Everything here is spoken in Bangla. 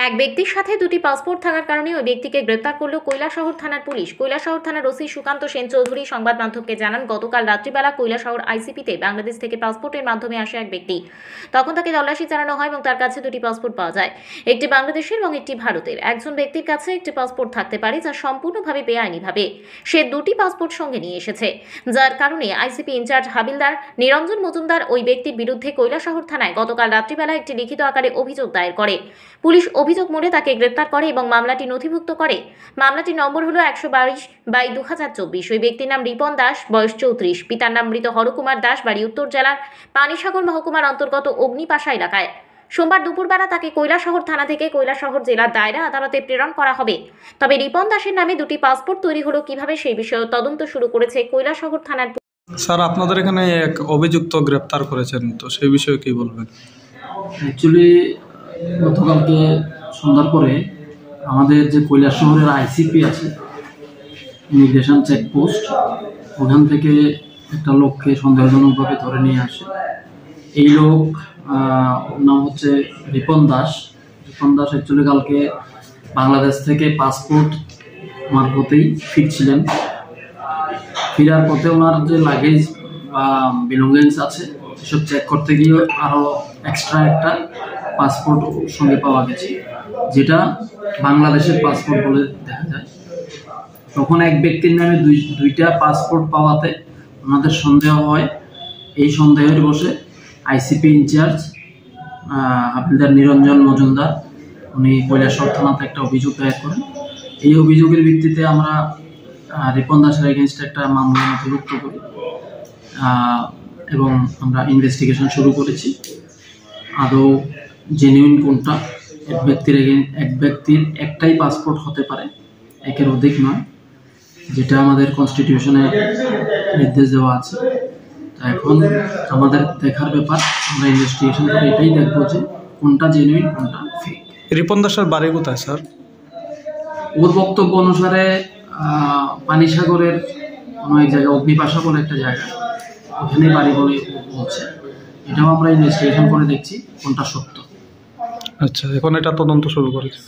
এক ব্যক্তির সাথে দুটি পাসপোর্ট থাকার কারণে ওই ব্যক্তিকে গ্রেপ্তার করল কৈলাসহর থানার পুলিশ। কৈলাসহর থানার ওসি সুকান্ত সেন চৌধুরী সংবাদ মাধ্যমকে জানান, গতকাল রাত্রিবেলা কৈলাসহর আইসিপিতে বাংলাদেশ থেকে পাসপোর্টের মাধ্যমে আসে এক ব্যক্তি। তখন তাকে তল্লাশি চালানো হয় এবং তার কাছে দুটি পাসপোর্ট পাওয়া যায়, একটি বাংলাদেশের এবং একটি ভারতের। একজন ব্যক্তির কাছে একটি পাসপোর্ট থাকতে পারে যা সম্পূর্ণভাবে বেআইনিভাবে সে দুটি পাসপোর্ট সঙ্গে নিয়ে এসেছে, যার কারণে আইসিপি ইনচার্জ হাবিলদার নিরঞ্জন মজুমদার ওই ব্যক্তির বিরুদ্ধে কৈলাসহর থানায় গতকাল রাত্রিবেলা একটি লিখিত আকারে অভিযোগ দায়ের করে। পুলিশ অভিযোগ মোড়ে তাকে গ্রেপ্তার করে এবং মামলাটি নথিভুক্ত করে। মামলাটির নম্বর হলো 122/2024। ওই ব্যক্তির নাম রিপন দাস, বয়স 34, পিতার নাম মৃত হরকুমার দাস, বাড়ি উত্তর জেলার পানিসাগর মহকুমার অন্তর্গত অগ্নিপাশা এলাকায়। সোমবার দুপুরবেলা তাকে কৈলাসহর থানা থেকে কৈলাসহর জেলার দায়রা আদালতে প্রেরণ করা হবে। তবে রিপন দাসের নামে দুটি পাসপোর্ট তৈরি হলো কিভাবে সেই বিষয়ে তদন্ত শুরু করেছে কৈলাসহর থানার। স্যার, আপনাদের এখানে এক অভিযুক্ত গ্রেপ্তার করেছেন, তো সেই বিষয়ে কি বলবেন? অ্যাকচুয়ালি গতকালকে সন্ধ্যার পরে আমাদের যে কৈলাসহরের আইসিপি আছে, ইমিগ্রেশন চেকপোস্ট, ওখান থেকে একটা লোককে সন্দেহজনকভাবে ধরে নিয়ে আসে। এই লোক নাম হচ্ছে রিপন দাস। রিপন দাস অ্যাকচুয়ালি কালকে বাংলাদেশ থেকে পাসপোর্ট মারফতেই ফিরছিলেন। ফেরার পথে ওনার যে লাগেজ বা বিলঙ্গিংস আছে এসব চেক করতে গিয়ে আরও এক্সট্রা একটা পাসপোর্ট সঙ্গে পাওয়া গেছে, যেটা বাংলাদেশের পাসপোর্ট বলে দেখা যায়। তখন এক ব্যক্তির নামে দুইটা পাসপোর্ট পাওয়াতে ওনাদের সন্দেহ হয়। এই সন্দেহের বসে আইসিপি ইনচার্জ হাবিলদার নিরঞ্জন মজুমদার উনি কৈলাসহর থানাতে একটা অভিযোগ দায়ের করেন। এই অভিযোগের ভিত্তিতে আমরা রিপন দাসের এগেনস্টে একটা মামলা নথিভুক্ত করি এবং আমরা ইনভেস্টিগেশন শুরু করেছি। আদৌ জেনুইন কোনটা, এক ব্যক্তির একটাই পাসপোর্ট হতে পারে, একের অধিক নয়, যেটা আমাদের কনস্টিটিউশনে নির্দেশ দেওয়া আছে। এখন আমাদের দেখার ব্যাপার, আমরা ইনভেস্টিগেশন করে এটাই দেখবো যে কোনটা জেনুইন কোনটা ফেক। রিপন দাসের বাড়ি কোথায় স্যার? ওর বক্তব্য অনুসারে পানিসাগরের কোনো এক জায়গা, অগ্নিপাশা বলে একটা জায়গা, ওখানে বাড়ি বলে বলছে। এটাও আমরা ইনভেস্টিগেশন করে দেখছি কোনটা সত্য। আচ্ছা, এখন এটা তদন্ত শুরু করেছে।